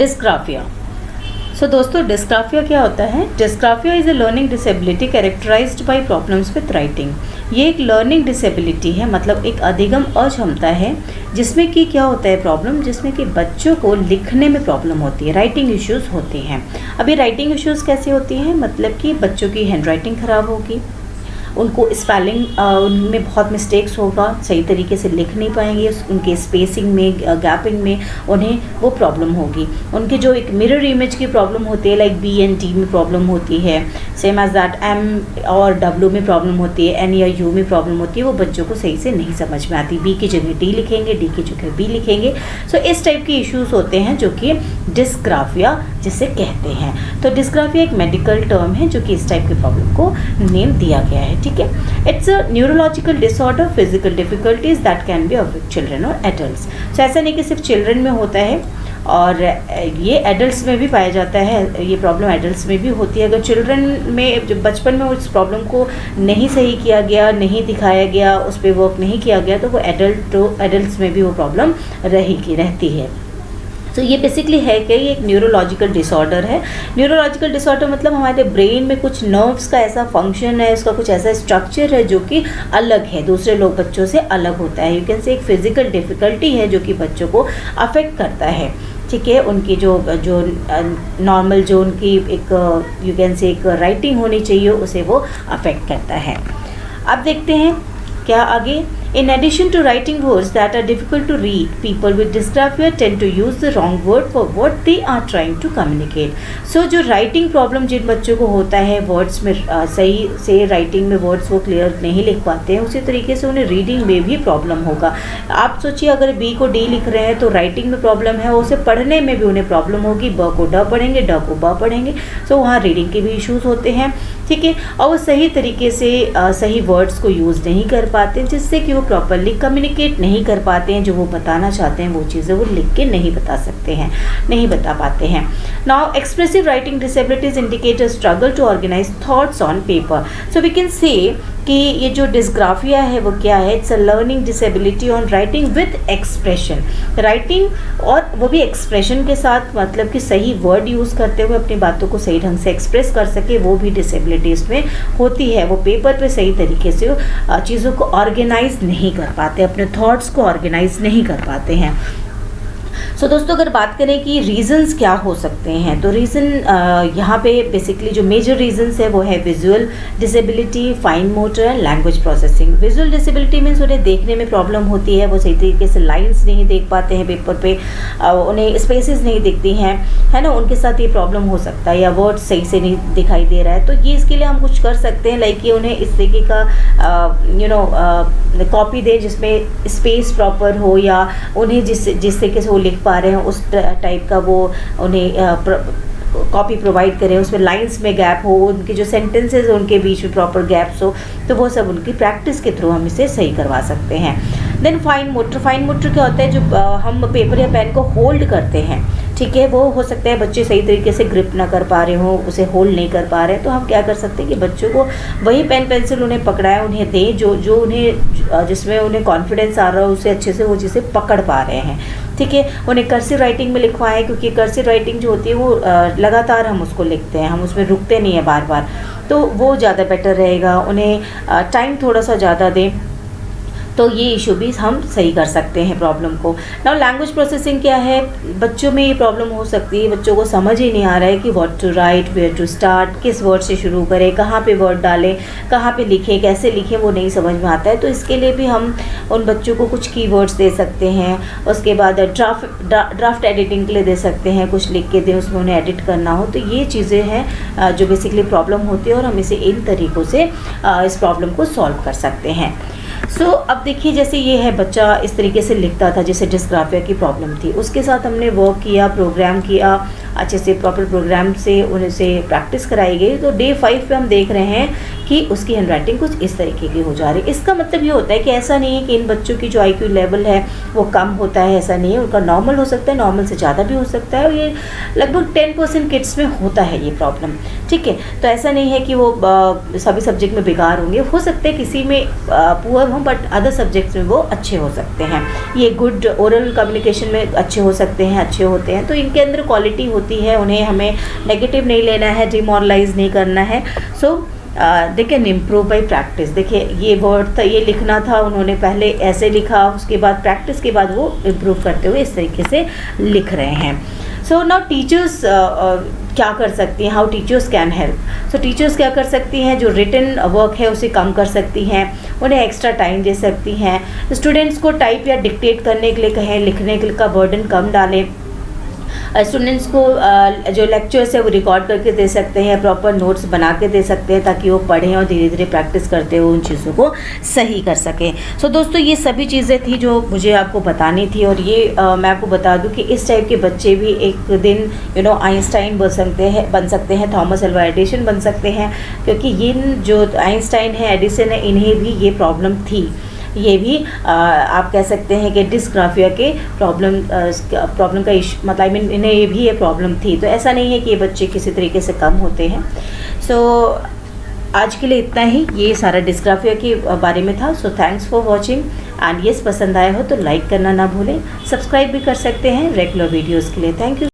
Dysgraphia. सो दोस्तों, dysgraphia क्या होता है? Dysgraphia is a learning disability characterized by problems with writing. ये एक लर्निंग डिसेबिलिटी है, मतलब एक अधिगम अक्षमता है जिसमें कि क्या होता है प्रॉब्लम, जिसमें कि बच्चों को लिखने में प्रॉब्लम होती है, राइटिंग इश्यूज़ होते हैं। अब ये राइटिंग इश्यूज़ कैसे होती हैं? मतलब कि बच्चों की हैंड राइटिंग ख़राब होगी, उनको स्पेलिंग उनमें बहुत मिस्टेक्स होगा, सही तरीके से लिख नहीं पाएंगे, उनके स्पेसिंग में, गैपिंग में उन्हें वो प्रॉब्लम होगी। उनके जो एक मिरर इमेज की प्रॉब्लम होती है, लाइक बी एंड टी में प्रॉब्लम होती है, सेम एज दैट एम और डब्ल्यू में प्रॉब्लम होती है, एन या यू में प्रॉब्लम होती है, वो बच्चों को सही से नहीं समझ में आती। बी की जगह डी लिखेंगे, डी की जगह बी लिखेंगे। सो इस टाइप के इश्यूज़ होते हैं जो कि डिस्ग्राफिया जिसे कहते हैं। तो डिस्ग्राफिया एक मेडिकल टर्म है जो कि इस टाइप की प्रॉब्लम को नेम दिया गया है, ठीक है। It's a neurological disorder, physical difficulties that can be affect children और एडल्ट्स। सो ऐसा नहीं कि सिर्फ चिल्ड्रन में होता है, और ये एडल्ट्स में भी पाया जाता है। ये प्रॉब्लम एडल्ट्स में भी होती है। अगर चिल्ड्रन में जब बचपन में उस प्रॉब्लम को नहीं सही किया गया, नहीं दिखाया गया, उस पर वर्क नहीं किया गया, तो वो एडल्ट्स में भी वो प्रॉब्लम रहती है। तो ये बेसिकली है कि ये एक न्यूरोलॉजिकल डिसऑर्डर है। न्यूरोलॉजिकल डिसऑर्डर मतलब हमारे ब्रेन में कुछ नर्व्स का ऐसा फंक्शन है, उसका कुछ ऐसा स्ट्रक्चर है जो कि अलग है, दूसरे लोग बच्चों से अलग होता है। यू कैन से एक फिजिकल डिफ़िकल्टी है जो कि बच्चों को अफेक्ट करता है, ठीक है। उनकी जो नॉर्मल जो उनकी एक यू कैन से एक राइटिंग होनी चाहिए, उसे वो अफेक्ट करता है। अब देखते हैं क्या आगे। In addition to writing words that are difficult to read, people with dysgraphia tend to use the wrong word for what they are trying to communicate. So जो writing problem जिन बच्चों को होता है, words में सही से writing में words वो clear नहीं लिख पाते हैं, उसी तरीके से उन्हें reading में भी problem होगा। आप सोचिए, अगर B को D लिख रहे हैं तो writing में problem है, उसे पढ़ने में भी उन्हें problem होगी। ब को ड पढ़ेंगे, ड को ब पढ़ेंगे, so वहाँ reading के भी issues होते हैं, ठीक है। और वो सही तरीके से सही वर्ड्स को यूज़ नहीं कर पाते, जिससे कि वो प्रॉपरली कम्युनिकेट नहीं कर पाते हैं। जो वो बताना चाहते हैं वो चीज़ें वो लिख के नहीं बता सकते हैं, नहीं बता पाते हैं। Now expressive writing disabilities indicate a struggle to organize thoughts on paper. So we can say कि ये जो डिस्ग्राफिया है वो क्या है? It's a learning disability on writing with expression. Writing और वो भी एक्सप्रेशन के साथ, मतलब कि सही वर्ड यूज़ करते हुए अपनी बातों को सही ढंग से एक्सप्रेस कर सके, वो भी डिसेबिलिटी इसमें होती है। वो पेपर पे सही तरीके से चीज़ों को ऑर्गेनाइज नहीं कर पाते, अपने थॉट्स को ऑर्गेनाइज नहीं कर पाते हैं। सो दोस्तों, अगर बात करें कि रीज़न्स क्या हो सकते हैं, तो रीज़न यहाँ पे बेसिकली जो मेजर रीज़न्स है वो है visual disability, fine motor and language processing. Visual disability means उन्हें देखने में प्रॉब्लम होती है, वो सही तरीके से लाइंस नहीं देख पाते हैं पेपर पे, उन्हें स्पेसेस नहीं दिखती हैं, है ना, उनके साथ ये प्रॉब्लम हो सकता है, या वर्ड सही से नहीं दिखाई दे रहा है। तो ये इसके लिए हम कुछ कर सकते हैं, लाइक कि उन्हें इस तरीके का कॉपी दें जिसमें स्पेस प्रॉपर हो, या उन्हें जिस तरीके से वो लिख पा रहे हैं उस टाइप का वो उन्हें कॉपी प्रोवाइड करें, उसमें लाइंस में गैप हो, उनके जो सेंटेंसेस हैं उनके बीच में प्रॉपर गैप्स हो, तो वो सब उनकी प्रैक्टिस के थ्रू हम इसे सही करवा सकते हैं। Then fine motor. Fine motor क्या होता है? जो हम पेपर या पेन को होल्ड करते हैं, ठीक है, वो हो सकता है बच्चे सही तरीके से ग्रिप ना कर पा रहे हो, उसे होल्ड नहीं कर पा रहे हैं, तो हम क्या कर सकते हैं कि बच्चों को वही पेन पेंसिल उन्हें पकड़ा है उन्हें दें जो उन्हें जिसमें उन्हें कॉन्फिडेंस आ रहा है, उसे अच्छे से वो चीज़ें पकड़ पा रहे हैं, ठीक है। उन्हें कर्सिव राइटिंग में लिखवाएं, क्योंकि कर्सिव राइटिंग जो होती है वो लगातार हम उसको लिखते हैं, हम उसमें रुकते नहीं हैं बार बार, तो वो ज़्यादा बेटर रहेगा। उन्हें टाइम थोड़ा सा ज़्यादा दें, तो ये इशू भी हम सही कर सकते हैं प्रॉब्लम को। नाउ लैंग्वेज प्रोसेसिंग क्या है? बच्चों में ये प्रॉब्लम हो सकती है, बच्चों को समझ ही नहीं आ रहा है कि what to write, where to start, किस वर्ड से शुरू करें, कहाँ पे वर्ड डालें, कहाँ पे लिखें, कैसे लिखें, वो नहीं समझ में आता है। तो इसके लिए भी हम उन बच्चों को कुछ कीवर्ड्स दे सकते हैं, उसके बाद ड्राफ्ट एडिटिंग के लिए दे सकते हैं, कुछ लिख के दें, उसमें उन्हें एडिट करना हो। तो ये चीज़ें हैं जो बेसिकली प्रॉब्लम होती है, और हम इसे इन तरीक़ों से इस प्रॉब्लम को सॉल्व कर सकते हैं। सो अब देखिए, जैसे ये है बच्चा इस तरीके से लिखता था जिसे डिस्ग्राफिया की प्रॉब्लम थी, उसके साथ हमने वर्क किया, प्रोग्राम किया, अच्छे से प्रॉपर प्रोग्राम से उनसे प्रैक्टिस कराई गई, तो डे 5 पे हम देख रहे हैं कि उसकी हैंडराइटिंग कुछ इस तरीके की हो जा रही है। इसका मतलब ये होता है कि ऐसा नहीं है कि इन बच्चों की जो IQ लेवल है वो कम होता है, ऐसा नहीं है, उनका नॉर्मल हो सकता है, नॉर्मल से ज़्यादा भी हो सकता है, और ये लगभग 10% किड्स में होता है ये प्रॉब्लम, ठीक है। तो ऐसा नहीं है कि वो सभी सब्जेक्ट में बेकार होंगे, हो सकते हैं किसी में पुअर हों, बट अदर सब्जेक्ट्स में वो अच्छे हो सकते हैं। ये गुड ओरल कम्युनिकेशन में अच्छे हो सकते हैं, अच्छे होते हैं, तो इनके अंदर क्वालिटी होती है, उन्हें हमें नेगेटिव नहीं लेना है, डिमोरलाइज नहीं करना है। So they can improve by practice. देखिए ये वर्ड था, ये लिखना था, उन्होंने पहले ऐसे लिखा, उसके बाद प्रैक्टिस के बाद वो इम्प्रूव करते हुए इस तरीके से लिख रहे हैं। सो नाउ टीचर्स क्या कर सकती हैं, how teachers can help. So teachers क्या कर सकती हैं, जो रिटन वर्क है उसे कम कर सकती हैं, उन्हें एक्स्ट्रा टाइम दे सकती हैं, स्टूडेंट्स को टाइप या डिक्टेट करने के लिए कहें, लिखने का बर्डन कम डालें, स्टूडेंट्स को जो लेक्चर्स है वो रिकॉर्ड करके दे सकते हैं, प्रॉपर नोट्स बना के दे सकते हैं, ताकि वो पढ़ें और धीरे धीरे प्रैक्टिस करते हुए उन चीज़ों को सही कर सकें। सो दोस्तों ये सभी चीज़ें थी जो मुझे आपको बतानी थी, और ये मैं आपको बता दूं कि इस टाइप के बच्चे भी एक दिन आइंस्टाइन बन सकते हैं, थॉमस अल्वा एडिसन बन सकते हैं, क्योंकि ये जो आइंस्टाइन है, एडिसन है, इन्हें भी ये प्रॉब्लम थी। ये भी आप कह सकते हैं कि डिस्ग्राफिया के प्रॉब्लम का इशू, मतलब इन्हें ये भी ये प्रॉब्लम थी। तो ऐसा नहीं है कि ये बच्चे किसी तरीके से कम होते हैं। सो आज के लिए इतना ही, ये सारा डिस्ग्राफिया के बारे में था। So thanks for watching, and yes पसंद आया हो तो लाइक करना ना भूलें, सब्सक्राइब भी कर सकते हैं रेगुलर वीडियोज़ के लिए। Thank you.